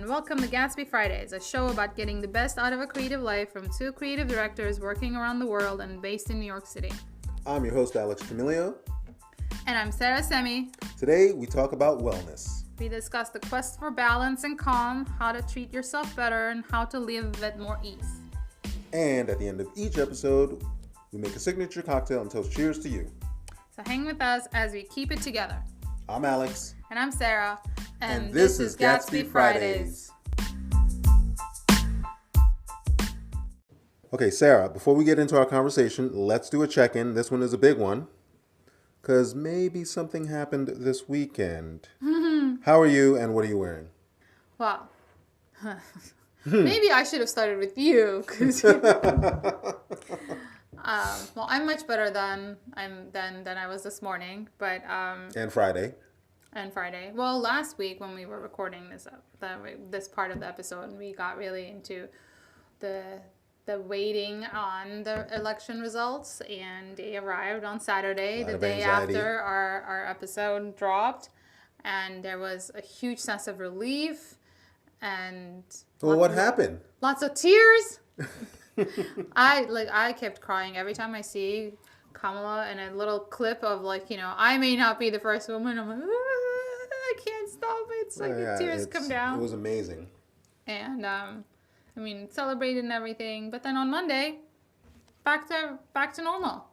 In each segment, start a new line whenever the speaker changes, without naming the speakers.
and welcome to GATSBY Fridays, a show about getting the best out of a creative life from two creative directors working around the world and based in New York City.
I'm your host, Alex Camilio.
And I'm Sarah Semi.
Today, we talk about wellness.
We discuss the quest for balance and calm, how to treat yourself better, and how to live with more ease.
And at the end of each episode, we make a signature cocktail and toast cheers to you.
So hang with us as we keep it together.
I'm Alex.
And I'm Sarah.
And this is GATSBY Fridays. Okay, Sarah, before we get into our conversation, let's do a check-in. This one is a big one, because maybe something happened this weekend. How are you, and what are you wearing?
Well, maybe I should have started with you, because well, I'm much better than I was this morning, but
And Friday.
Well, last week when we were recording this part of the episode, we got really into the waiting on the election results, and they arrived on Saturday, the day after our episode dropped, and there was a huge sense of relief and
What happened?
lots of tears. I kept crying every time I see Kamala in a little clip of I may not be the first woman. I'm like, I can't stop it. It's like the tears come down.
It was amazing.
And celebrated and everything. But then on Monday, back to normal.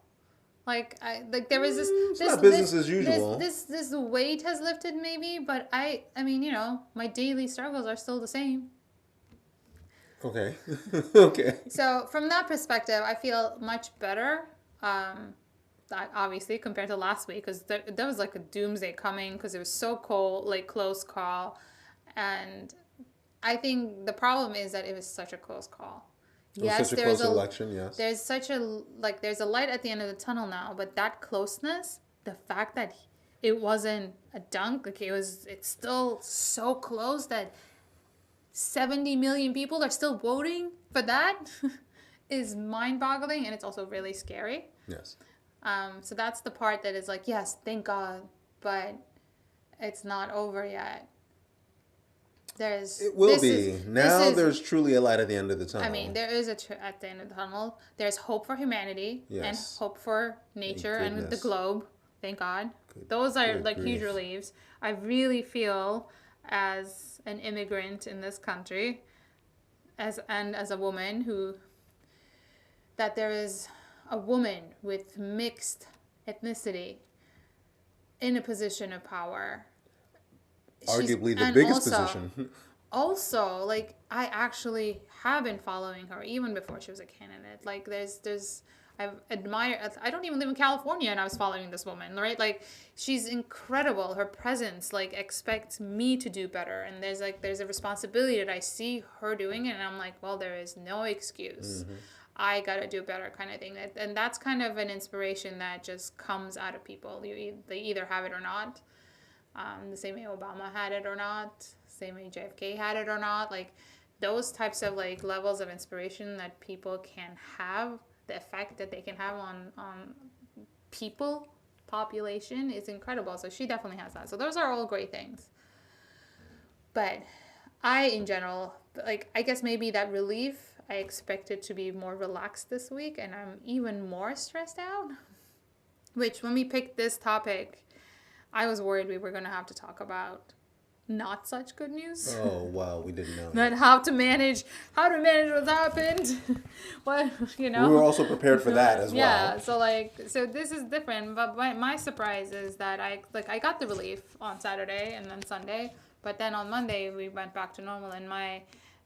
There was this
not business as usual.
This weight has lifted maybe, but my daily struggles are still the same.
Okay. Okay.
So from that perspective, I feel much better. Obviously compared to last week, because there was like a doomsday coming because it was so cold, close call, and I think the problem is that it was such a close call.
Yes, such a close election. Yes,
there's such a there's a light at the end of the tunnel now, but that closeness, the fact that it wasn't a dunk, it's still so close that 70 million people are still voting for that is mind-boggling, and it's also really scary.
Yes.
So that's the part that is yes, thank God, but it's not over yet.
It will be. There's truly a light at the end of the tunnel.
There is at the end of the tunnel. There's hope for humanity and hope for nature and the globe. Thank God. Those are huge reliefs. I really feel as an immigrant in this country, as a woman that there is a woman with mixed ethnicity in a position of power.
Arguably the biggest position.
Also, I actually have been following her even before she was a candidate. I've admired. I don't even live in California, and I was following this woman, right? She's incredible. Her presence, expects me to do better, and there's a responsibility that I see her doing it, and I'm like, well, there is no excuse. Mm-hmm. I gotta do better, kind of thing. And that's kind of an inspiration that just comes out of people. They either have it or not. The same way Obama had it or not. Same way JFK had it or not. Those types of levels of inspiration that people can have, the effect that they can have on population is incredible. So she definitely has that. So those are all great things. But I, in general, I guess maybe that relief, I expected to be more relaxed this week, and I'm even more stressed out. Which, when we picked this topic, I was worried we were going to have to talk about not such good news.
Oh, wow, we didn't know.
But how to manage what's happened. We
were also prepared for that as well.
Yeah, so this is different. But my surprise is that I got the relief on Saturday and then Sunday. But then on Monday, we went back to normal, and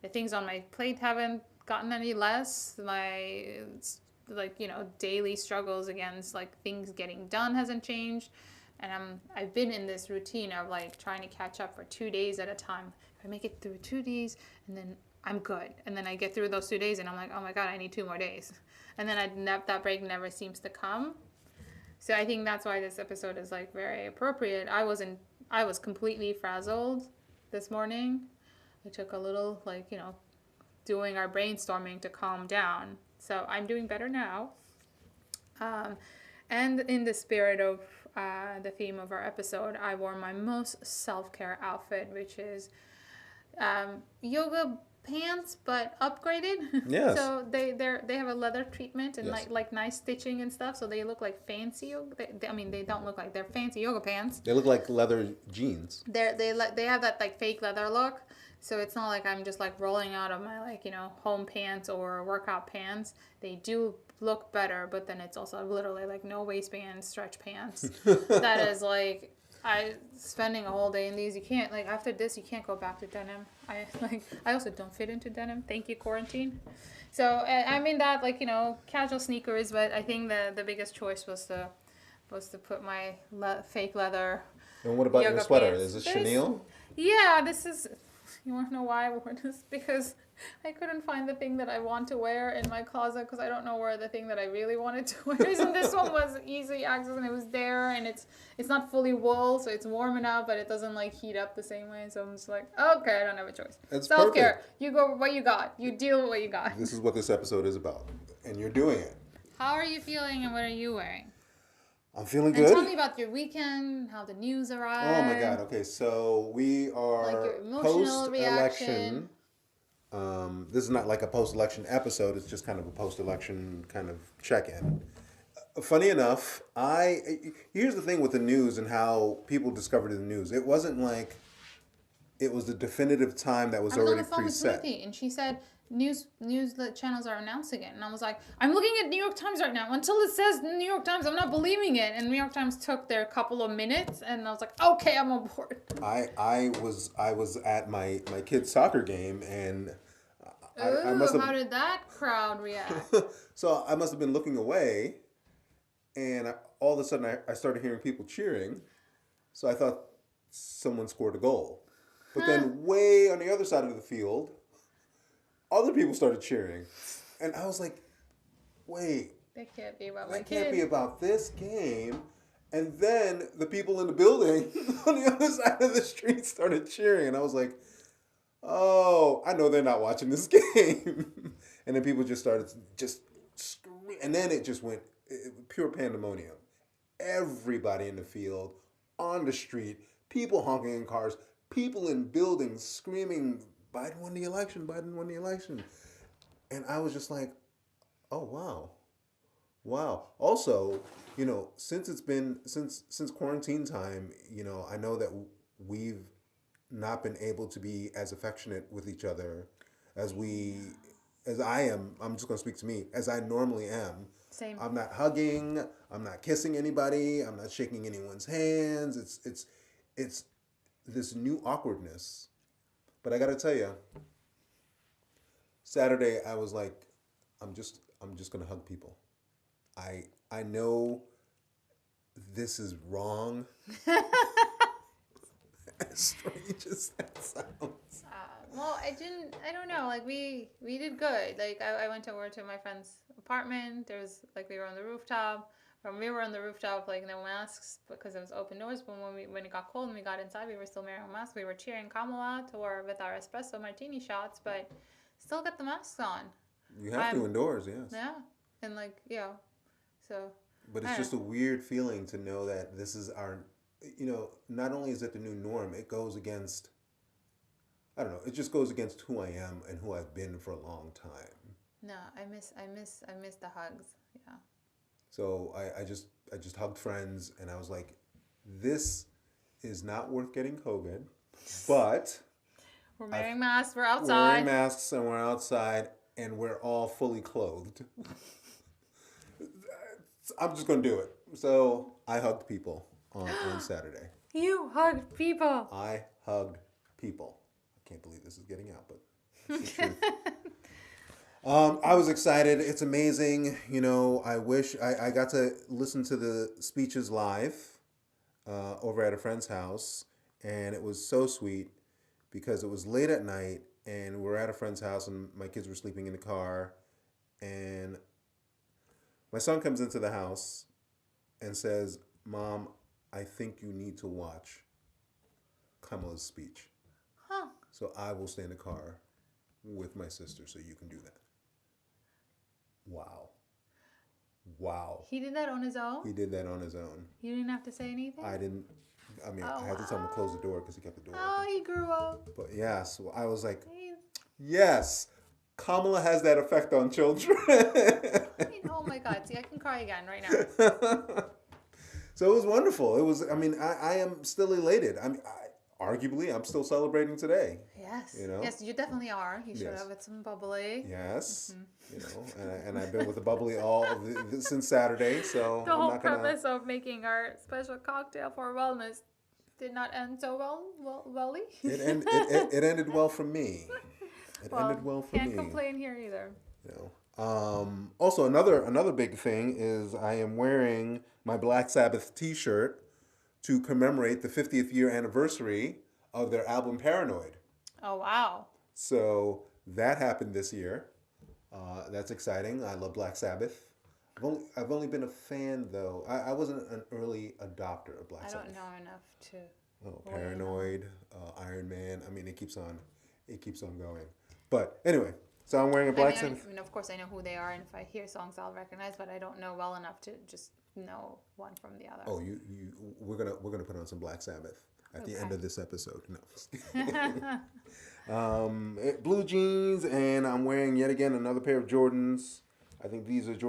the things on my plate haven't gotten any less. My daily struggles against things getting done hasn't changed, and I've been in this routine of trying to catch up for 2 days at a time. If I make it through 2 days, and then I'm good, and then I get through those 2 days, and I'm like, oh my God, I need 2 more days, and then that break never seems to come. So I think that's why this episode is very appropriate. I was completely frazzled this morning. I took a little doing our brainstorming to calm down. So I'm doing better now. And in the spirit of the theme of our episode, I wore my most self-care outfit, which is yoga pants, but upgraded.
Yes.
So they have a leather treatment and
Yes.
like nice stitching and stuff. So they look like fancy yoga. I mean, they don't look like they're fancy yoga pants.
They look like leather jeans.
They have that like fake leather look. So it's not like I'm just like rolling out of my like home pants or workout pants. They do look better, but then it's also literally like no waistband stretch pants. That is like I spending a whole day in these. You can't like after this you can't go back to denim. I also don't fit into denim. Thank you, quarantine. So I mean that like casual sneakers, but I think the biggest choice was to put my fake leather.
And what about your
Yoga
sweater?
pants.
Is it
There's-
chenille?
Yeah, this is. You want to know why I wore this? Because I couldn't find the thing that I want to wear in my closet because I don't know where the thing that I really wanted to wear is. And this one was easy access and it was there, and it's not fully wool, so it's warm enough, but it doesn't like heat up the same way. So I'm just like, okay, I don't have a choice.
It's
Self-care.
perfect.
You go with what you got. You deal with what you got.
This is what this episode is about, and you're doing it.
How are you feeling, and what are you wearing?
I'm feeling
And
good.
tell me about your weekend, how the news arrived.
Oh my God. Okay, so we are
Like your emotional reaction.
This is not like a post-election episode. It's just kind of a post-election kind of check-in. Funny enough, here's the thing with the news and how people discovered the news. It wasn't like it was the definitive time that was
I was on
already
the phone with
preset.
Ruthie, and she said news channels are announcing it, and I was like, I'm looking at New York Times right now. Until it says New York Times, I'm not believing it. And New York Times took their couple of minutes, and I was like, okay, I'm on board.
I was at my kid's soccer game, and I must
Ooh,
have
how did that crowd react?
so I must have been looking away, and all of a sudden I started hearing people cheering. So I thought someone scored a goal. But then way on the other side of the field, other people started cheering. And I was like, wait,
That can't be about my
that can't
kid.
be about this game. And then the people in the building on the other side of the street started cheering. And I was like, oh, I know they're not watching this game. And then people just started screaming. And then it just went pure pandemonium. Everybody in the field, on the street, people honking in cars, people in buildings screaming, Biden won the election, Biden won the election. And I was just like, oh, wow. Wow. Also, since it's been, since quarantine time, I know that we've not been able to be as affectionate with each other as I am. I'm just going to speak to me, as I normally am.
Same.
I'm not hugging. I'm not kissing anybody. I'm not shaking anyone's hands. It's this new awkwardness. But I got to tell you, Saturday I was like, I'm just going to hug people. I know this is wrong. As strange as that sounds.
Well, I don't know. Like we did good. Like I went over to my friend's apartment. There was like we were on the rooftop. We were on the rooftop, like no masks because it was open doors. But when it got cold and we got inside, we were still wearing masks. We were cheering Kamala with our espresso martini shots, but still got the masks on.
You have to indoors, yes.
Yeah, and like so.
But it's just a weird feeling to know that this is our, not only is it the new norm, it goes against, I don't know, it just goes against who I am and who I've been for a long time.
No, I miss the hugs. Yeah.
So I just hugged friends and I was like, this is not worth getting COVID, but
we're wearing masks, we're
we're
outside.
wearing masks and we're outside and we're all fully clothed. I'm just going to do it. So I hugged people on Saturday.
You hugged people.
I hugged people. I can't believe this is getting out, but it's the truth. I was excited. It's amazing. I wish I got to listen to the speeches live over at a friend's house. And it was so sweet because it was late at night and we're at a friend's house and my kids were sleeping in the car. And my son comes into the house and says, Mom, I think you need to watch Kamala's speech.
Huh.
So I will stay in the car with my sister so you can do that. Wow. Wow.
He did that on his own?
He did that on his own.
You didn't have to say anything?
I didn't. I mean,
Oh,
I had to tell him to close the
wow.
door because he kept the door
Oh,
open.
he grew up.
But yeah, so I was like,
He's,
yes, Kamala has that effect on children.
oh my God. See, I can cry again right now.
So it was wonderful. It was. I mean, I am still elated. I mean, arguably, I'm still celebrating today.
Yes.
You know.
Yes, you definitely are. You showed
Yes.
up with some bubbly.
Yes. You know, and I've been with the bubbly all of since Saturday. So
The
I'm
whole
not gonna.
premise of making our special cocktail for wellness did not end so welly.
It ended well for me. It ended
Well,
well for
can't
me.
complain here either.
You know. Also, another big thing is I am wearing my Black Sabbath T-shirt to commemorate the 50th year anniversary of their album Paranoid.
Oh, wow.
So that happened this year. That's exciting. I love Black Sabbath. I've only been a fan though. I wasn't an early adopter of Black
I
Sabbath.
don't know enough to.
Oh,
weigh in on.
Paranoid, Iron Man. I mean, it keeps on going. But anyway, so I'm wearing a Black Sabbath.
I mean, of course, I know who they are, and if I hear songs, I'll recognize. But I don't know well enough to just know one from the other.
Oh, we're gonna put on some Black Sabbath at the end of this episode. No. Blue jeans, and I'm wearing yet again another pair of Jordans. I think these are These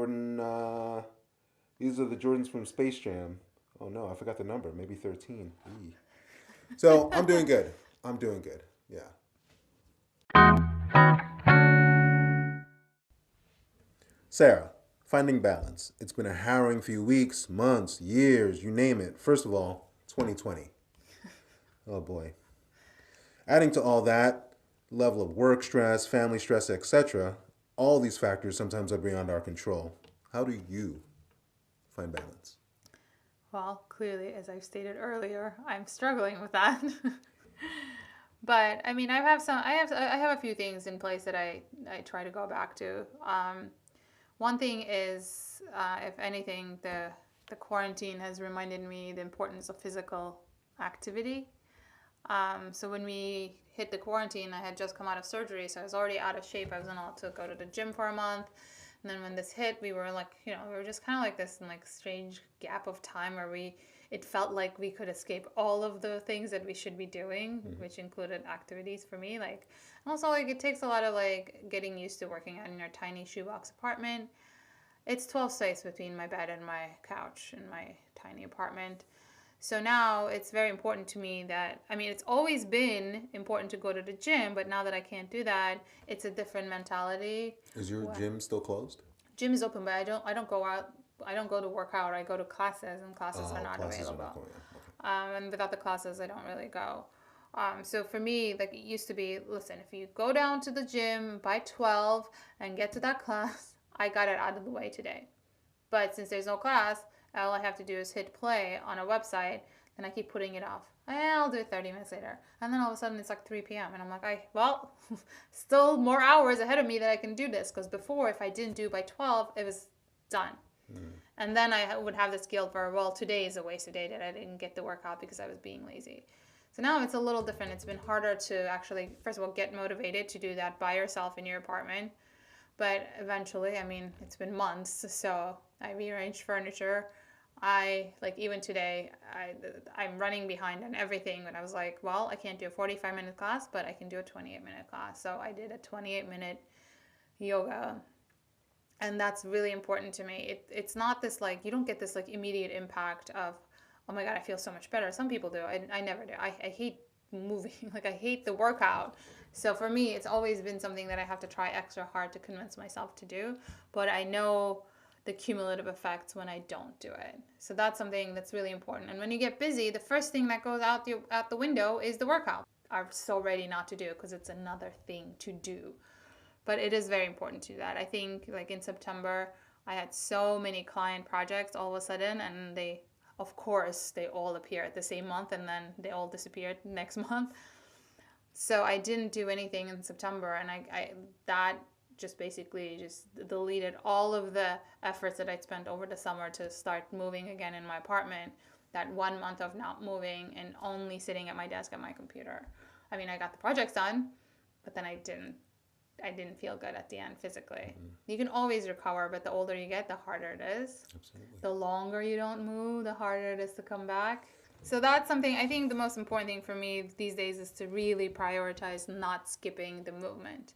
are the Jordans from Space Jam. Oh no, I forgot the number. Maybe 13. Eee. So I'm doing good. Yeah. Sarah, finding balance. It's been a harrowing few weeks, months, years, you name it. First of all, 2020. Oh boy. Adding to all that, level of work stress, family stress, etc., all these factors sometimes are beyond our control. How do you find balance?
Well, clearly, as I've stated earlier, I'm struggling with that. But I mean, I have a few things in place that I try to go back to. One thing is, if anything, the quarantine has reminded me the importance of physical activity. So when we hit the quarantine, I had just come out of surgery, so I was already out of shape. I wasn't able to go to the gym for a month. And then when this hit, we were like, we were just kind of like this in like strange gap of time where it felt like we could escape all of the things that we should be doing, which included activities for me. Like, and also like it takes a lot of like getting used to working out in our tiny shoebox apartment. It's 12 space between my bed and my couch in my tiny apartment. So now it's very important to me that, I mean, it's always been important to go to the gym, but now that I can't do that, it's a different mentality.
Is your gym still closed?
Gym is open, but I don't go out. I don't go to work out. I go to classes, and classes are not available. Okay. And without the classes, I don't really go. So for me, like it used to be, listen, if you go down to the gym by 12 and get to that class, I got it out of the way today. But since there's no class, all I have to do is hit play on a website, and I keep putting it off. I'll do it 30 minutes later. And then all of a sudden it's like 3 p.m. And I'm like, still more hours ahead of me that I can do this. Because before, if I didn't do by 12, it was done. And then I would have this guilt for, today is a wasted day that I didn't get the workout because I was being lazy. So now it's a little different. It's been harder to actually, first of all, get motivated to do that by yourself in your apartment. But eventually, I mean, it's been months, so I rearranged furniture. Even today, I'm running behind on everything, but I was like, I can't do a 45-minute class, but I can do a 28-minute class. So I did a 28-minute yoga, and that's really important to me. It's not this, like, you don't get this, like, immediate impact of, oh my God, I feel so much better. Some people do. I never do. I hate moving. Like, I hate the workout. So for me, it's always been something that I have to try extra hard to convince myself to do. But I know the cumulative effects when I don't do it. So that's something that's really important. And when you get busy, the first thing that goes out the window is the workout. I'm so ready not to do it because it's another thing to do. But it is very important to do that. I think like in September, I had so many client projects all of a sudden, and they all appear at the same month, and then they all disappeared next month. So I didn't do anything in September, and that just basically just deleted all of the efforts that I'd spent over the summer to start moving again in my apartment. That 1 month of not moving and only sitting at my desk at my computer. I mean, I got the projects done, but then I didn't feel good at the end physically. You can always recover, but the older you get, the harder it is.
Absolutely.
The longer you don't move, the harder it is to come back. So that's something, I think the most important thing for me these days is to really prioritize not skipping the movement.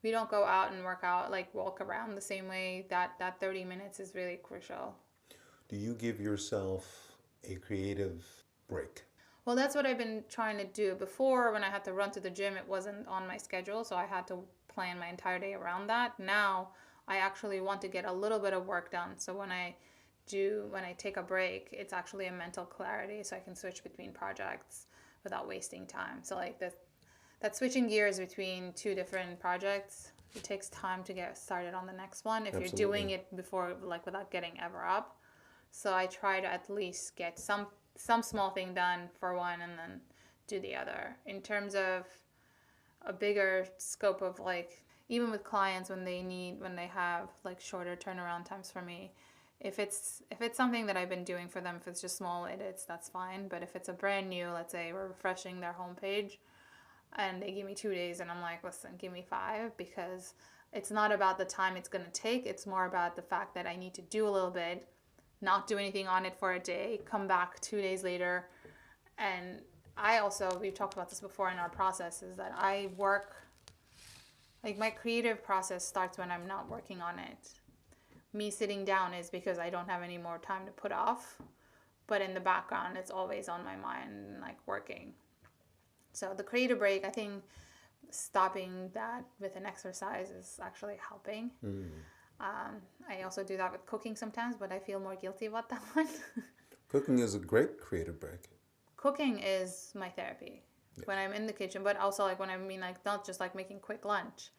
We don't go out and work out, like walk around the same way. That 30 minutes is really crucial.
Do you give yourself a creative break?
Well, that's what I've been trying to do. Before, when I had to run to the gym, it wasn't on my schedule, so I had to plan my entire day around that. Now, I actually want to get a little bit of work done. So when I take a break, it's actually a mental clarity, so I can switch between projects without wasting time. So like that switching gears between two different projects, it takes time to get started on the next one if you're doing
Absolutely.
it before, like without getting ever up. So I try to at least get some small thing done for one and then do the other. In terms of a bigger scope of like, even with clients when they have like shorter turnaround times for me, if it's something that I've been doing for them, if it's just small edits, that's fine. But if it's a brand new, let's say we're refreshing their homepage and they give me 2 days and I'm like, listen, give me 5, because it's not about the time it's going to take. It's more about the fact that I need to do a little bit, not do anything on it for a day, come back 2 days later. And I also, we've talked about this before in our process, is that I work, like my creative process starts when I'm not working on it. Me sitting down is because I don't have any more time to put off, but in the background, it's always on my mind, like working. So the creative break, I think stopping that with an exercise is actually helping. I also do that with cooking sometimes, but I feel more guilty about that one.
Cooking is a great creative break.
Cooking is my therapy when I'm in the kitchen, but also like when I mean like not just like making quick lunch.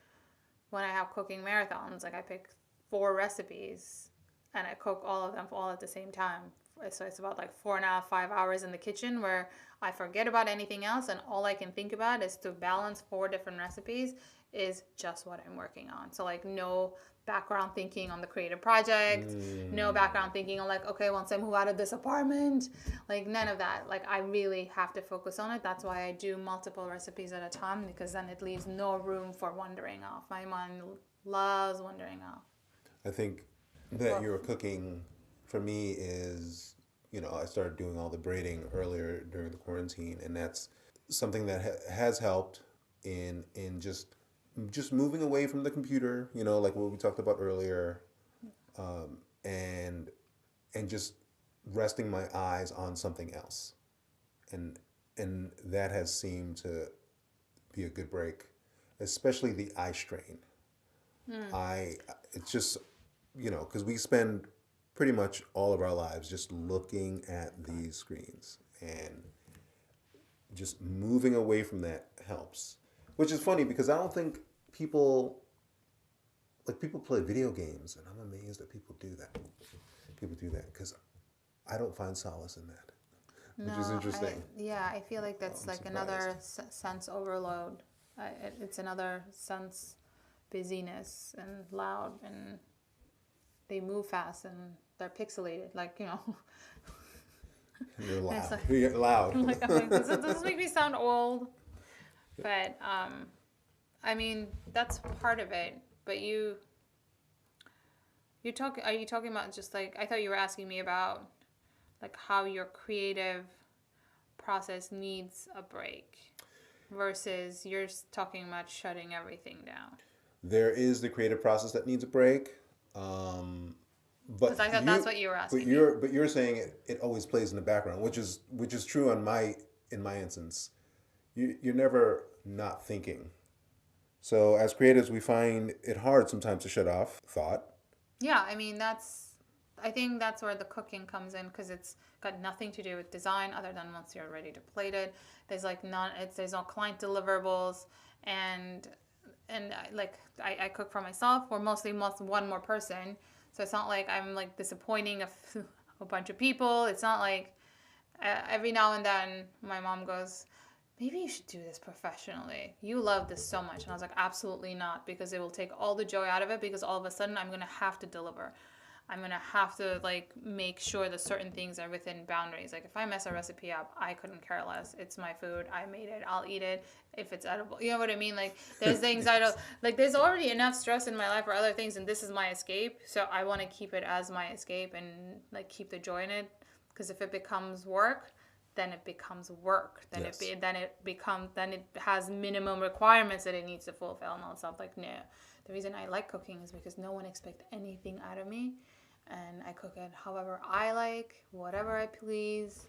When I have cooking marathons, like I pick 4 recipes and I cook all of them all at the same time. So it's about like 4.5, 5 hours in the kitchen where I forget about anything else and all I can think about is to balance 4 different recipes is just what I'm working on. So like no background thinking on the creative project, no background thinking on like, okay, once I move out of this apartment, like none of that. Like I really have to focus on it. That's why I do multiple recipes at a time, because then it leaves no room for wandering off. My mind loves wandering off.
I think that
Well,
your cooking for me is, I started doing all the braiding earlier during the quarantine, and that's something that has helped in just moving away from the computer, like what we talked about earlier, and just resting my eyes on something else, and that has seemed to be a good break, especially the eye strain. I it's just because we spend pretty much all of our lives just looking at these screens, and just moving away from that helps. Which is funny because I don't think people people play video games, and I'm amazed that people do that. People do that because I don't find solace in that, which is
no,
interesting.
I feel like that's
I'm
like another
surprised.
sense overload. It's another sense busyness and loud, and they move fast and they're pixelated. Like
You're
it's
loud.
like
You're loud.
I'm like, does this make me sound old? But I mean that's part of it. But are you talking about just like, I thought you were asking me about like how your creative process needs a break versus you're talking about shutting everything down.
There is the creative process that needs a break.
Because
But
I thought that's what you were
but
asking me.
you're saying it always plays in the background, which is true on in my instance. You're never not thinking. So as creatives, we find it hard sometimes to shut off thought.
Yeah, I mean I think that's where the cooking comes in, because it's got nothing to do with design other than once you're ready to plate it. There's like there's no client deliverables, and I cook for myself or mostly one more person, so it's not like I'm like disappointing a bunch of people. It's not like every now and then my mom goes, maybe you should do this professionally. You love this so much. And I was like, absolutely not, because it will take all the joy out of it, because all of a sudden I'm going to have to deliver. I'm going to have to like make sure that certain things are within boundaries. Like if I mess a recipe up, I couldn't care less. It's my food. I made it. I'll eat it if it's edible. You know what I mean? Like there's things I don't, like there's already enough stress in my life for other things, and this is my escape. So I want to keep it as my escape and like keep the joy in it, because if it becomes work, then it becomes work. Then
Yes.
then it has minimum requirements that it needs to fulfill and all that stuff. Like, no. The reason I like cooking is because no one expects anything out of me. And I cook it however I like, whatever I please.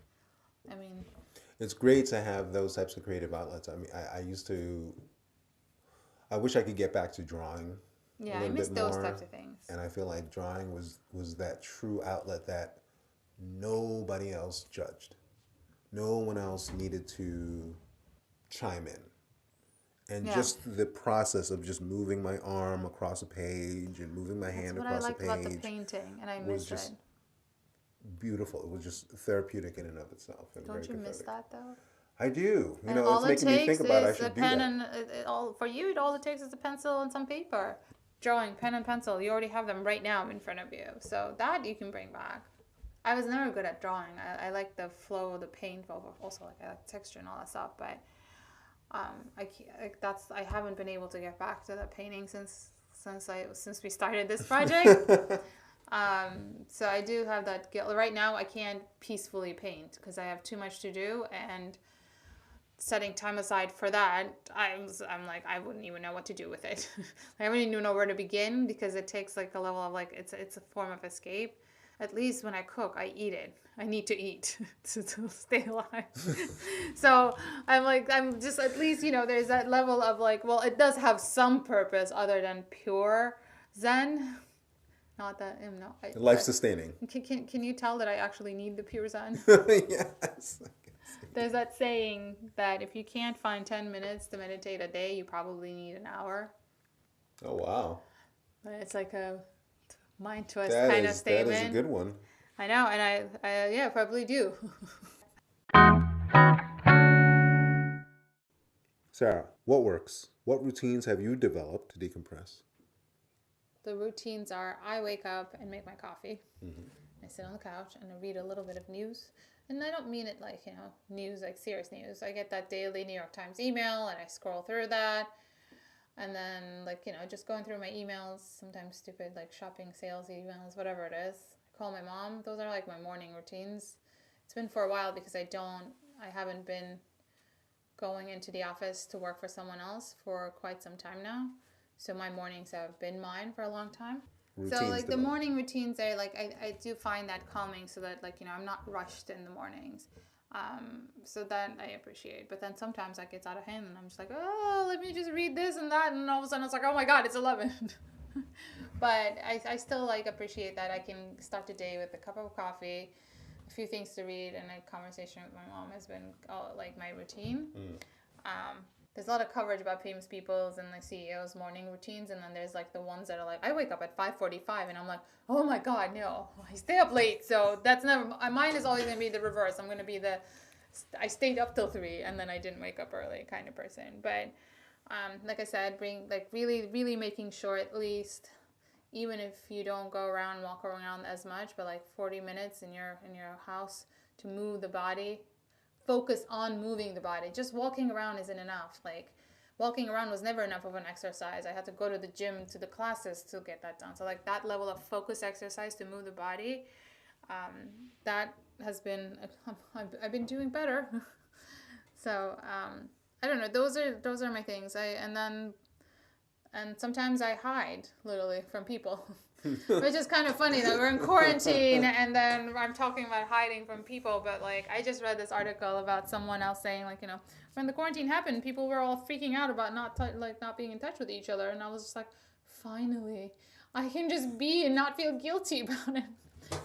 I mean,
It's great to have those types of creative outlets. I mean, I wish I could get back to drawing a
yeah, I
little
miss
bit
those
more.
types of things.
And I feel like drawing was that true outlet that nobody else judged. No one else needed to chime in. And
Yeah.
just the process of just moving my arm across a page and moving my
That's
hand
what I
across a
liked about the
page
painting, and I
was
miss
just
it.
beautiful. It was just therapeutic in and of itself. And
Don't
very
you miss
cathartic.
that though?
I do. You
And
know,
all
it's
it
making me
takes
think about I
is a
should do
pen
that.
and all for you. All it takes is a pencil and some paper. Drawing, pen and pencil. You already have them right now in front of you, so that you can bring back. I was never good at drawing. I like the flow of the paint, also like I like texture and all that stuff. But I haven't been able to get back to the painting since we started this project. So I do have that guilt. Right now, I can't peacefully paint because I have too much to do, and setting time aside for that, I'm like, I wouldn't even know what to do with it. I wouldn't even know where to begin because it takes like a level of like, it's a form of escape. At least when I cook, I eat it. I need to eat to stay alive. So I'm just, at least, there's that level of like, well, it does have some purpose other than pure Zen. Not that, no.
Life sustaining.
Can you tell that I actually need the pure Zen?
Yes.
There's that saying that if you can't find 10 minutes to meditate a day, you probably need an hour.
Oh, wow.
It's like a mind twist
That
kind of
is
statement.
a good one.
I know, and I probably do.
Sarah, what works? What routines have you developed to decompress?
The routines are I wake up and make my coffee. I sit on the couch and I read a little bit of news. And I don't mean it like, news, like serious news. I get that daily New York Times email and I scroll through that. And then, just going through my emails, sometimes stupid, like shopping sales emails, whatever it is. I call my mom. Those are like my morning routines. It's been for a while because I haven't been going into the office to work for someone else for quite some time now. So my mornings have been mine for a long time.
Routines
So like the
developed.
morning routines are like, I do find that calming so that I'm not rushed in the mornings. So that I appreciate. But then sometimes that gets out of hand and I'm just like, oh, let me just read this and that. And all of a sudden it's like, oh my God, it's 11. But I still appreciate that I can start the day with a cup of coffee, a few things to read, and a conversation with my mom has been my routine. There's a lot of coverage about famous people's and CEOs' morning routines, and then there's the ones that are like, I wake up at 5:45, and I'm like, oh my God, no, I stay up late. So that's never, mine is always going to be the reverse. I'm going to be I stayed up till 3 and then I didn't wake up early kind of person. But like I said, really, really making sure at least, even if you don't walk around as much, but 40 minutes in your house to move the body. Focus on moving the body. Just walking around isn't enough. Walking around was never enough of an exercise. I had to go to the gym, to the classes to get that done. So that level of focus exercise to move the body, that has been, I've been doing better. So I don't know. Those are my things. And sometimes I hide literally from people. Which is kind of funny that we're in quarantine and then I'm talking about hiding from people, but I just read this article about someone else saying when the quarantine happened, people were all freaking out about not being in touch with each other, and I was just like, finally, I can just be and not feel guilty about it.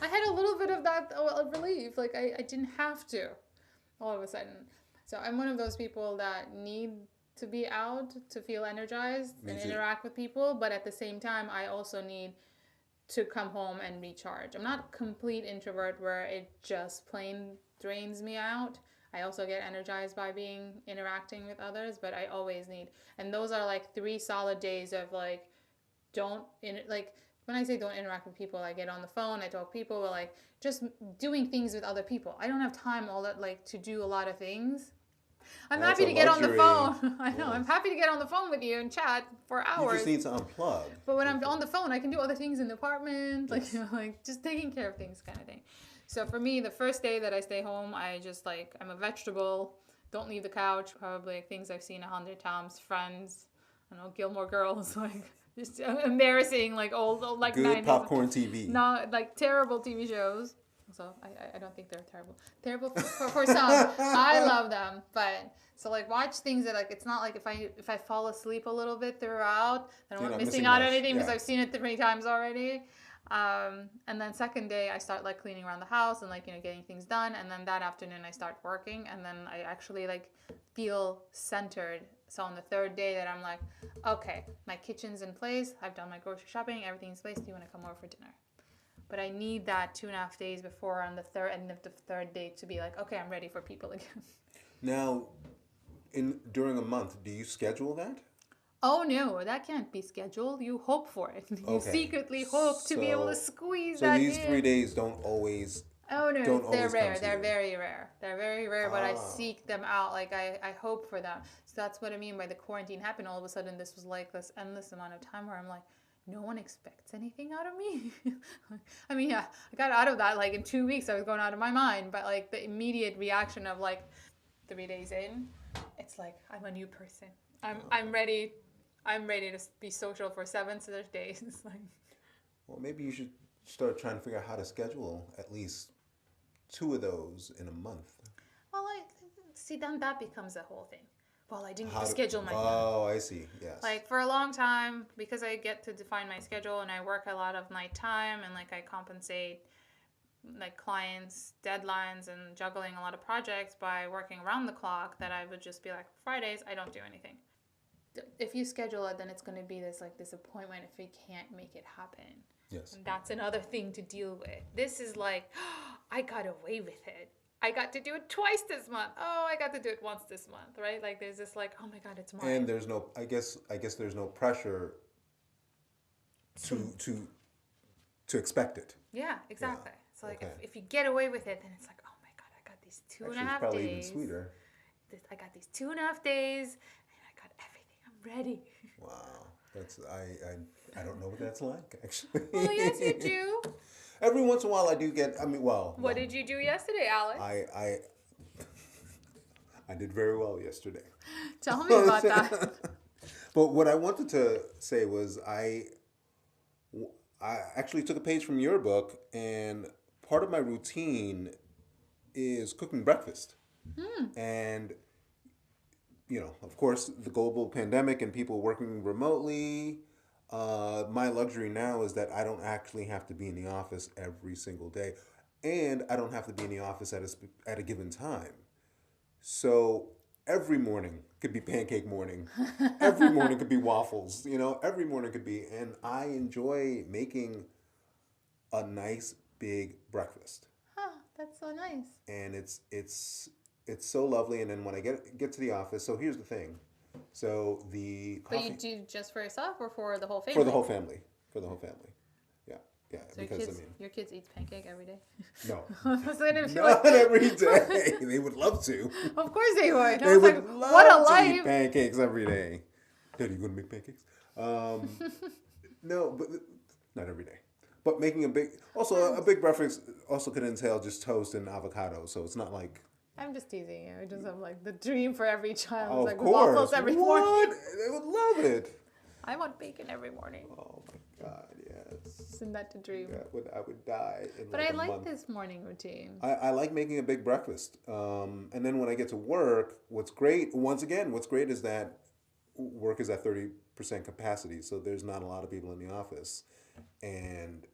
I had a little bit of that relief, I didn't have to all of a sudden. So I'm one of those people that need to be out to feel energized and interact with people, but at the same time, I also need to come home and recharge. I'm not a complete introvert where it just plain drains me out. I also get energized by interacting with others, but I always need, and those are 3 solid days of when I say don't interact with people, I get on the phone, I talk to people, but just doing things with other people. I don't have time to do a lot of things. I'm happy to get on the phone. I know. Yeah. I'm happy to get on the phone with you and chat for hours.
You just need to unplug.
But when I'm on the phone, I can do other things in the apartment, just taking care of things kind of thing. So for me, the first day that I stay home, I just like, I'm a vegetable. Don't leave the couch. Probably like things I've seen 100 times. Friends, I don't know, Gilmore Girls, like just embarrassing, like old like
Good
90s,
popcorn TV.
not like terrible TV shows. So I don't think they're terrible. Terrible for some. I love them, but so like watch things that like it's not like if I fall asleep a little bit throughout, then I'm
You're
not
not
missing
missing
out
much.
anything because
Yeah.
I've seen it 3 times already. And then second day I start like cleaning around the house and like getting things done, and then that afternoon I start working, and then I actually like feel centered. So on the third day that I'm like, okay, my kitchen's in place, I've done my grocery shopping, everything's in place. Do you want to come over for dinner? But I need that 2.5 days before on the end of the third day to be like, okay, I'm ready for people again.
Now, during a month, do you schedule that?
Oh no, that can't be scheduled. You hope for it. You
Okay.
secretly hope to be able to
So-
squeeze
So
that
these
in.
3 days don't always.
Oh no,
don't
they're
always
rare.
come to
They're
you.
very rare. They're very rare, but I
Ah.
seek them out. Like I hope for them. So that's what I mean by the quarantine happened. All of a sudden, this was like this endless amount of time where I'm like, no one expects anything out of me. I mean, yeah, I got out of that like in 2 weeks. I was going out of my mind, but like the immediate reaction of like 3 days in, it's like I'm a new person. I'm ready. I'm ready to be social for 7 days. Like,
Well, maybe you should start trying to figure out how to schedule at least 2 of those in a month.
well, like see, then that becomes a whole thing. Well, I didn't get
How
to
to-
schedule my.
Oh, I see. Yes.
Like for a long time, because I get to define my schedule and I work a lot of night time and like I compensate like clients' deadlines and juggling a lot of projects by working around the clock, that I would just be like, Fridays, I don't do anything. If you schedule it, then it's going to be this like disappointment if you can't make it happen.
Yes.
And that's another thing to deal with. This is like, I got away with it. I got to do it twice this month. Oh, I got to do it once this month, right? Like there's this like, oh my God, it's mine.
And there's no. I guess there's no pressure to expect it.
Yeah, exactly. So like
okay.
if you get away with it, then it's like, oh my God, I got these two
Actually,
and a
it's
half
probably
days.
even sweeter.
I got these 2.5 days, and I got everything. I'm ready.
Wow. That's I don't know what that's like actually.
Oh yes, you do.
Every once in a while, I do get. I mean, well.
What
no,
did you do yesterday, Alex?
I did very well yesterday.
Tell me about that.
But what I wanted to say was I actually took a page from your book, and part of my routine is cooking breakfast. And, of course, the global pandemic and people working remotely, my luxury now is that I don't actually have to be in the office every single day. And I don't have to be in the office at a given time. So every morning could be pancake morning. Every morning could be waffles. Every morning could be. And I enjoy making a nice big breakfast.
Huh, that's so nice.
And it's so lovely. And then when I get to the office, so here's the thing. So the
But
coffee
you do just for yourself or for the whole family?
for the whole family. Yeah,
So
because
your kids eat pancake every day?
no,
I was gonna be
not
like,
every day. They would love to.
of course they would. I
They
was
would
like,
love
what a
to eat
life.
pancakes every day. Daddy, you gonna make pancakes? No, but not every day. But making a big breakfast also could entail just toast and avocado. So it's not like.
I'm just teasing you. I just have like the dream for every child.
Oh,
Like
of course.
waffles every
What?
morning.
They would love it.
I want bacon every morning.
Oh my God, yes.
Isn't that the dream?
I would die in
But
like
I
a
like
month.
this morning routine.
I like making a big breakfast. And then when I get to work, what's great is that work is at 30% capacity. So there's not a lot of people in the office. And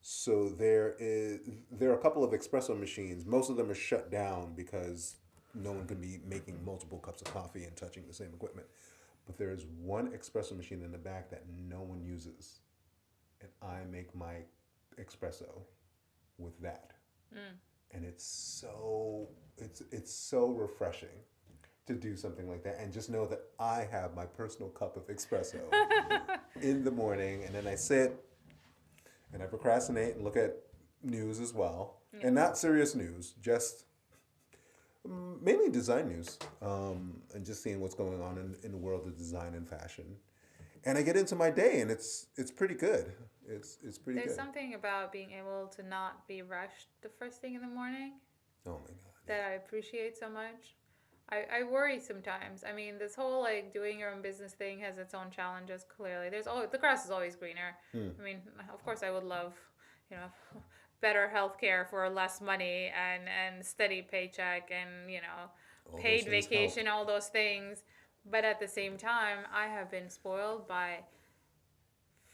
so there are a couple of espresso machines. Most of them are shut down because no one can be making multiple cups of coffee and touching the same equipment. But there is one espresso machine in the back that no one uses. And I make my espresso with that. And it's so refreshing to do something like that and just know that I have my personal cup of espresso in the morning, and then I sit and I procrastinate and look at news as well. And not serious news, just mainly design news, and just seeing what's going on in the world of design and fashion. and I get into my day, and it's pretty good. It's pretty
There's
good.
something about being able to not be rushed the first thing in the morning
Oh my god.
that I appreciate so much. I worry sometimes. I mean, this whole like doing your own business thing has its own challenges. Clearly, there's always the grass is always greener. I mean, of course, I would love, you know, better health care for less money and steady paycheck and
All those
paid
things help.
vacation, all those things. But at the same time, I have been spoiled by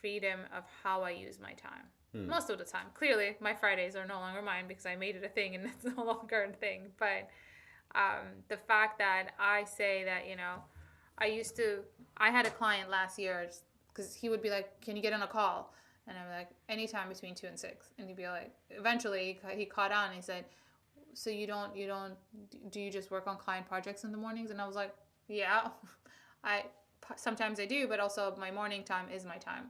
freedom of how I use my time. Most of the time. Clearly, my Fridays are no longer mine because I made it a thing and it's no longer a thing. But the fact that I say that, I had a client last year because he would be like, can you get on a call? And I'm like, anytime between 2 and 6. And he'd be like, eventually he caught on and he said, so do you just work on client projects in the mornings? And I was like, yeah, I sometimes I do, but also my morning time is my time.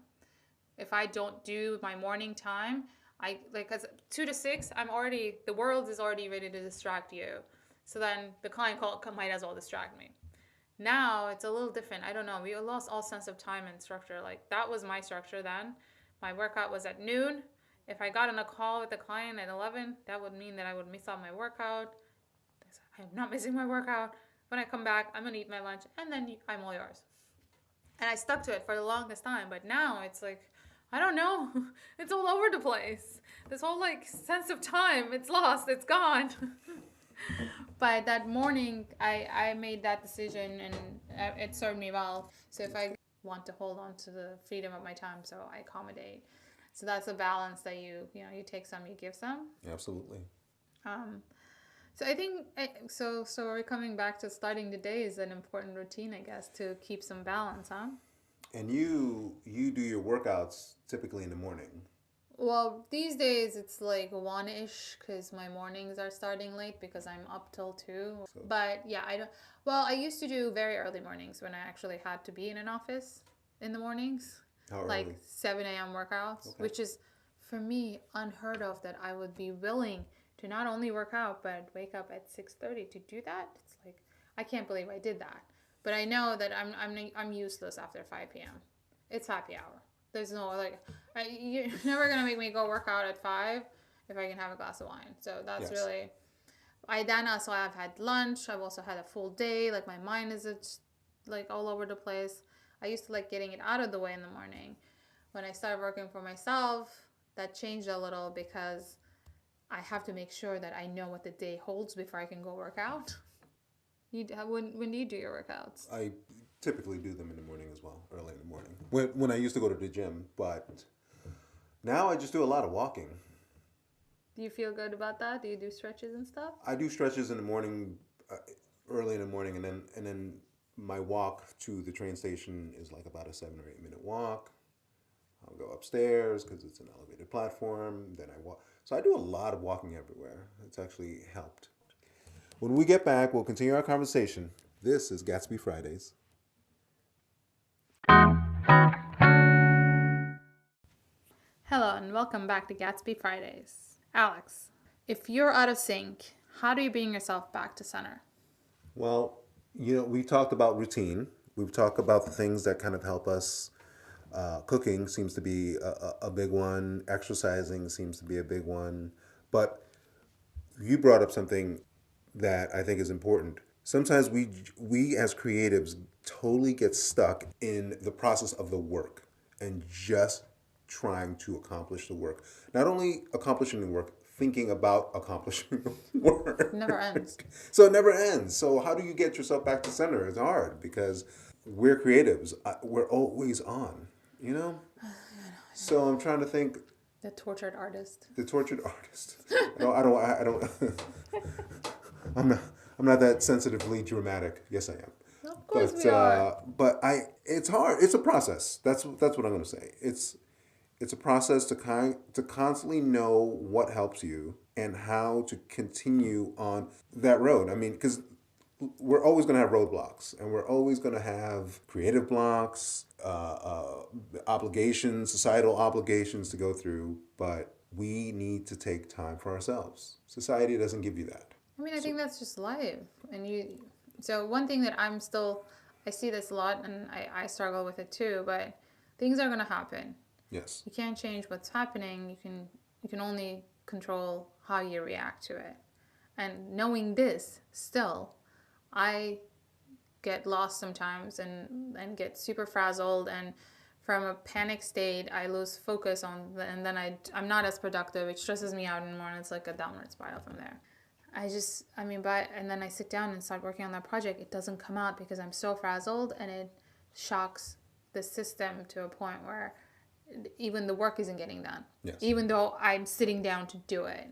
If I don't do my morning time, cause 2 to 6, the world is already ready to distract you. So then the client call might as well distract me. Now it's a little different. I don't know. We lost all sense of time and structure. Like that was my structure then. My workout was at noon. If I got on a call with the client at 11, that would mean that I would miss out my workout. I'm not missing my workout. When I come back, I'm gonna eat my lunch, and then I'm all yours. And I stuck to it for the longest time. But now it's like, I don't know. It's all over the place. This whole like sense of time, it's lost. It's gone. But that morning, I made that decision, and it served me well. So if I want to hold on to the freedom of my time, so I accommodate. So that's a balance that you take some, you give some.
Absolutely.
So I think so we're coming back to starting the day is an important routine, I guess, to keep some balance, huh?
And you do your workouts typically in the morning.
Well, these days it's like 1-ish because my mornings are starting late because I'm up till 2.
So
But yeah, I don't. Well, I used to do very early mornings when I actually had to be in an office in the mornings,
how
like
early?
7 a.m. workouts,
Okay.
which is for me unheard of that I would be willing to not only work out but wake up at 6:30 to do that. It's like I can't believe I did that. But I know that I'm useless after 5 p.m. It's happy hour. There's no like you're never gonna make me go work out at 5 if I can have a glass of wine. So that's
Yes.
really. So I've had lunch. I've also had a full day. Like my mind is just like all over the place. I used to like getting it out of the way in the morning. When I started working for myself, that changed a little because I have to make sure that I know what the day holds before I can go work out. When do you do your workouts?
I typically do them in the morning as well, early in the morning. When I used to go to the gym, but now I just do a lot of walking.
Do you feel good about that? Do you do stretches and stuff?
I do stretches in the morning, early in the morning, and then my walk to the train station is like about a 7 or 8 minute walk. I'll go upstairs because it's an elevated platform. Then I walk. So I do a lot of walking everywhere. It's actually helped. When we get back, we'll continue our conversation. This is Gatsby Fridays.
Hello and welcome back to Gatsby Fridays. Alex, if you're out of sync, how do you bring yourself back to center?
Well, we talked about routine. We've talked about the things that kind of help us. Cooking seems to be a big one. Exercising seems to be a big one. But you brought up something that I think is important. Sometimes we as creatives totally get stuck in the process of the work and just trying to accomplish the work. Not only accomplishing the work, thinking about accomplishing the work.
It never ends.
So it never ends. So how do you get yourself back to center? It's hard because we're creatives. We're always on, you know? So I'm trying to think.
The tortured artist.
The tortured artist. No, I don't. I'm not that sensitively dramatic. Yes, I am.
Of course we are.
But it's hard. It's a process. That's what I'm going to say. It's a process to constantly know what helps you and how to continue on that road. I mean, because we're always going to have roadblocks, and we're always going to have creative blocks, obligations, societal obligations to go through. But we need to take time for ourselves. Society doesn't give you that.
I mean, I think that's just life. So one thing that I see this a lot, and I struggle with it too, but things are going to happen.
Yes.
You can't change what's happening. You can only control how you react to it. And knowing this, still, I get lost sometimes and get super frazzled, and from a panic state I lose focus and then I'm not as productive. It stresses me out anymore, and it's like a downward spiral from there. And then I sit down and start working on that project. It doesn't come out because I'm so frazzled, and it shocks the system to a point where even the work isn't getting done.
Yes.
Even though I'm sitting down to do it.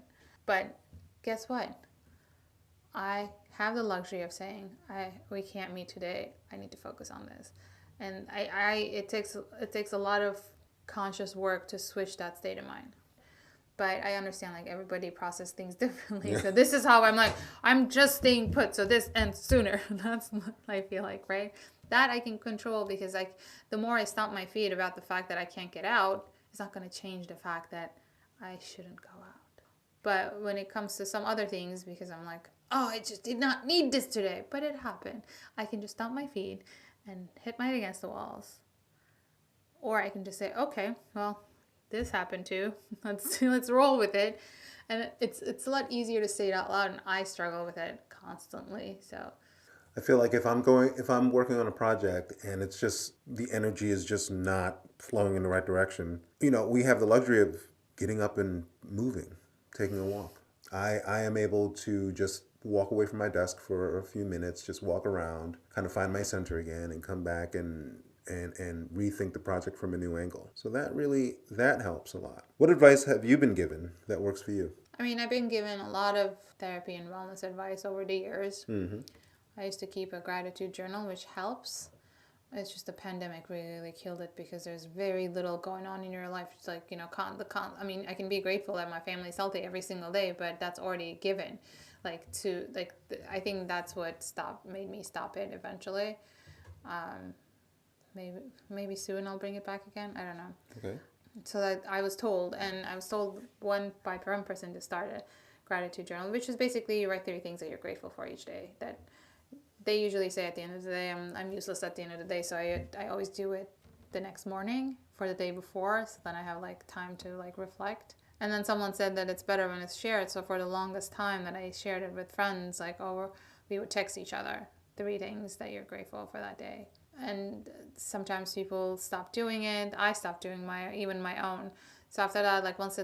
But guess what? I have the luxury of saying, we can't meet today. I need to focus on this. And it takes a lot of conscious work to switch that state of mind. But I understand, like, everybody processes things differently. Yeah. So this is how I'm just staying put so this ends sooner. That's what I feel like, right? That I can control, because like the more I stomp my feet about the fact that I can't get out, it's not going to change the fact that I shouldn't go out. But when it comes to some other things, because I'm like, oh, I just did not need this today, but it happened, I can just stomp my feet and hit my head against the walls. Or I can just say, okay, well, this happened too. Let's roll with it. And it's a lot easier to say it out loud, and I struggle with it constantly. So
I feel like if I'm working on a project and it's just the energy is just not flowing in the right direction, we have the luxury of getting up and moving, taking a walk. I am able to just walk away from my desk for a few minutes, just walk around, kind of find my center again, and come back and rethink the project from a new angle. So that helps a lot. What advice have you been given that works for you?
I mean, I've been given a lot of therapy and wellness advice over the years. Mm-hmm. I used to keep a gratitude journal, which helps. It's just the pandemic really killed it, because there's very little going on in your life. It's like, I mean, I can be grateful that my family's healthy every single day, but that's already given. I think that's what made me stop it eventually. Maybe soon I'll bring it back again. I don't know.
Okay.
So that I was told by one person to start a gratitude journal, which is basically you write 3 things that you're grateful for each day. That they usually say at the end of the day. I'm useless at the end of the day, so I always do it the next morning for the day before, so then I have like time to like reflect. And then someone said that it's better when it's shared. So for the longest time that I shared it with friends, we would text each other 3 things that you're grateful for that day. And sometimes people stop doing it. I stopped doing my own. So after that, like once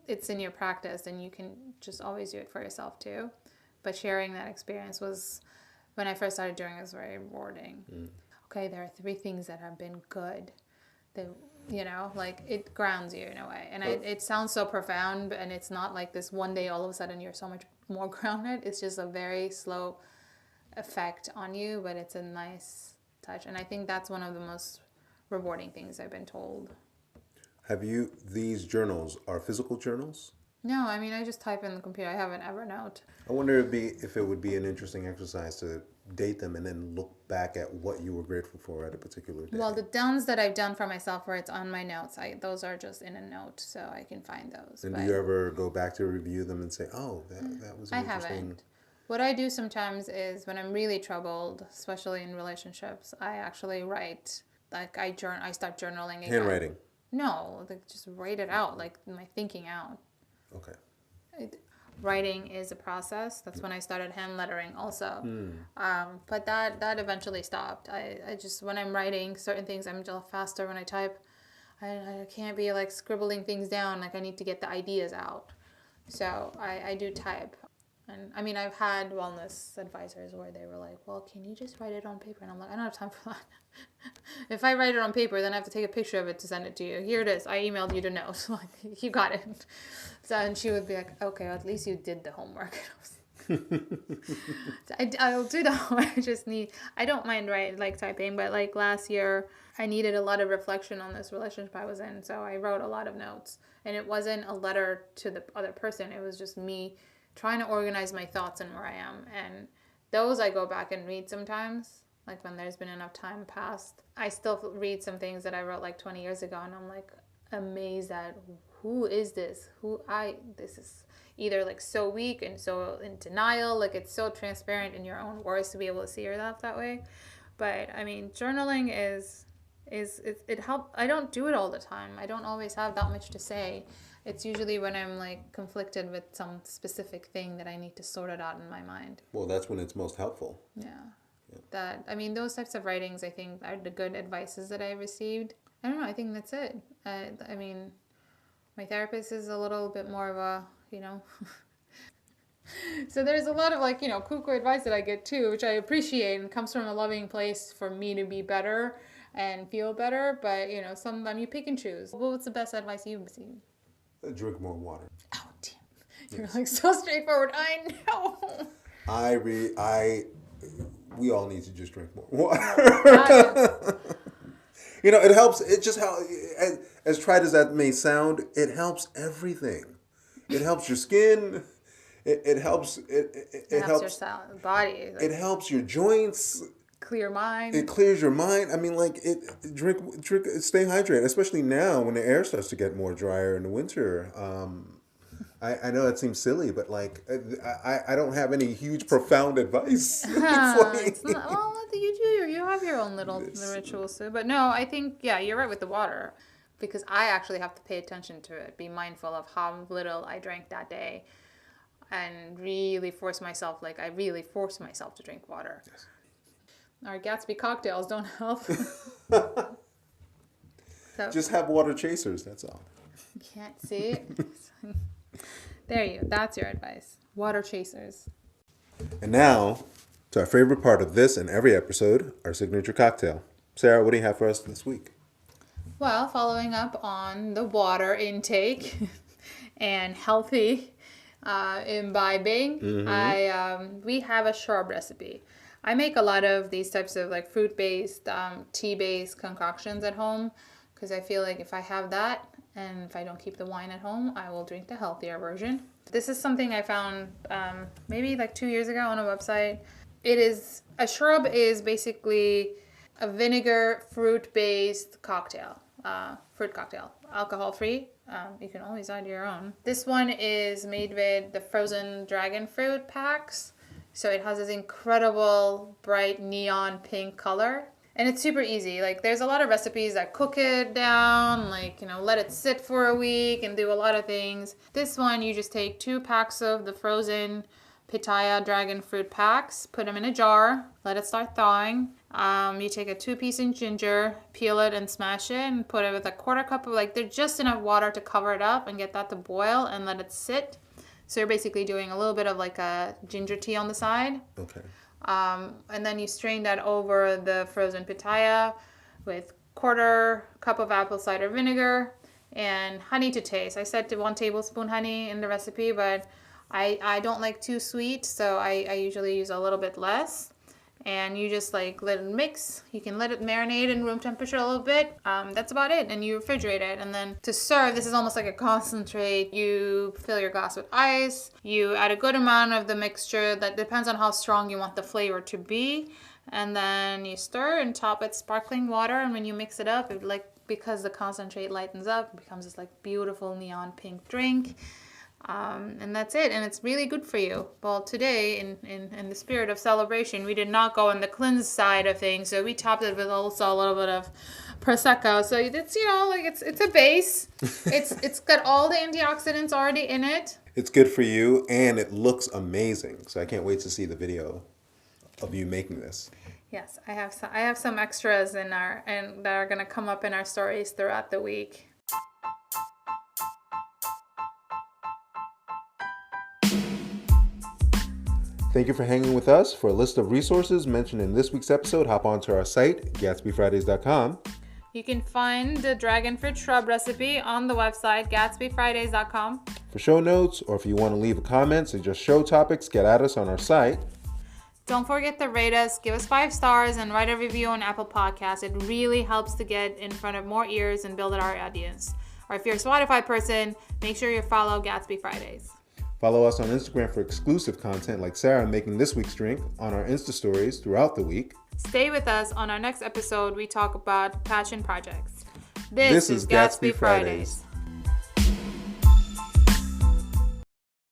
it's in your practice, then you can just always do it for yourself too. But sharing that experience was, when I first started doing it, was very rewarding. Mm. Okay, there are 3 things that have been good. It grounds you in a way. And it sounds so profound, and it's not like this one day all of a sudden you're so much more grounded. It's just a very slow effect on you, but it's a nice touch. And I think that's one of the most rewarding things I've been told.
These journals are physical journals?
No, I mean, I just type in the computer. I have an Evernote.
I wonder if it would be an interesting exercise to date them and then look back at what you were grateful for at a particular day.
Well, the downs that I've done for myself where it's on my notes, those are just in a note, so I can find those.
And do you ever go back to review them and say, oh, that was interesting? I haven't.
What I do sometimes is when I'm really troubled, especially in relationships, I actually write. Like I start journaling again.
Handwriting?
No, just write it out, like my thinking out.
Okay.
Writing is a process. That's when I started hand lettering also. But that eventually stopped. I just, when I'm writing certain things, I'm just faster when I type. I can't be like scribbling things down. Like I need to get the ideas out. So I do type. And I mean, I've had wellness advisors where they were like, well, can you just write it on paper? And I'm like, I don't have time for that. If I write it on paper, then I have to take a picture of it to send it to you. Here it is. I emailed you the note. Like, you got it. So, and she would be like, okay, well, at least you did the homework. I'll do the homework. I don't mind typing, but like last year, I needed a lot of reflection on this relationship I was in. So I wrote a lot of notes. And it wasn't a letter to the other person. It was just me trying to organize my thoughts and where I am. And those I go back and read sometimes, like when there's been enough time passed. I still read some things that I wrote like 20 years ago, and I'm like amazed at who is this? This is either like so weak and so in denial, like it's so transparent in your own words to be able to see yourself that way. But I mean, journaling it help. I don't do it all the time. I don't always have that much to say. It's usually when I'm like conflicted with some specific thing that I need to sort it out in my mind.
Well, that's when it's most helpful.
Yeah. I mean, those types of writings, I think, are the good advices that I received. I don't know. I think that's it. I mean, my therapist is a little bit more of a, so there's a lot of like, cuckoo advice that I get too, which I appreciate and comes from a loving place for me to be better and feel better. But, sometimes you pick and choose. Well, what's the best advice you've received?
Drink more water.
Oh, damn. You're like so straightforward. I know.
We all need to just drink more water. It helps. It just how, as tried as that may sound, it helps everything. It helps your skin. It helps. It helps
your body.
Like, it helps your joints.
Clear mind.
It clears your mind. I mean, like drink. Stay hydrated, especially now when the air starts to get more drier in the winter. I know that seems silly, but like I don't have any huge profound advice.
It's not, well, you have your own little rituals too. But no, I think you're right with the water, because I actually have to pay attention to it, be mindful of how little I drank that day, and really force myself to drink water. Yes. Our Gatsby cocktails don't help. So,
just have water chasers, that's all.
You can't see it. That's your advice. Water chasers.
And now, to our favorite part of this and every episode, our signature cocktail. Sarah, what do you have for us this week?
Well, following up on the water intake and healthy imbibing, we have a shrub recipe. I make a lot of these types of like fruit-based, tea-based concoctions at home, because I feel like if I have that and if I don't keep the wine at home, I will drink the healthier version. This is something I found maybe like 2 years ago on a website. A shrub is basically a vinegar fruit-based cocktail, fruit cocktail, alcohol-free. You can always add your own. This one is made with the frozen dragon fruit packs. So it has this incredible bright neon pink color. And it's super easy. Like there's a lot of recipes that cook it down, like, let it sit for a week and do a lot of things. This one, you just take 2 packs of the frozen pitaya dragon fruit packs, put them in a jar, let it start thawing. You take a 2-piece ginger, peel it and smash it, and put it with a 1/4 cup of there's just enough water to cover it up and get that to boil and let it sit. So you're basically doing a little bit of like a ginger tea on the side.
Okay.
And then you strain that over the frozen pitaya with 1/4 cup of apple cider vinegar and honey to taste. I said to 1 tablespoon honey in the recipe, but I don't like too sweet, so I usually use a little bit less. And you just let it mix. You can let it marinate in room temperature a little bit. That's about it. And you refrigerate it. And then to serve, this is almost like a concentrate. You fill your glass with ice. You add a good amount of the mixture. That depends on how strong you want the flavor to be. And then you stir and top with sparkling water. And when you mix it up, because the concentrate lightens up, it becomes this beautiful neon pink drink. And that's it, and it's really good for you. Well, today, in the spirit of celebration, we did not go on the cleanse side of things, so we topped it with also a little bit of prosecco. So it's it's a base. It's got all the antioxidants already in it.
It's good for you, and it looks amazing. So I can't wait to see the video of you making this.
Yes, I have some extras that are gonna come up in our stories throughout the week.
Thank you for hanging with us. For a list of resources mentioned in this week's episode, hop onto our site, GATSBYFridays.com.
You can find the dragon fruit shrub recipe on the website, GATSBYFridays.com.
For show notes, or if you want to leave a comment, suggest show topics, get at us on our site.
Don't forget to rate us, give us 5 stars, and write a review on Apple Podcasts. It really helps to get in front of more ears and build our audience. Or if you're a Spotify person, make sure you follow Gatsby Fridays.
Follow us on Instagram for exclusive content like Sarah making this week's drink on our Insta stories throughout the week.
Stay with us. On our next episode, we talk about passion projects. This is Gatsby Fridays.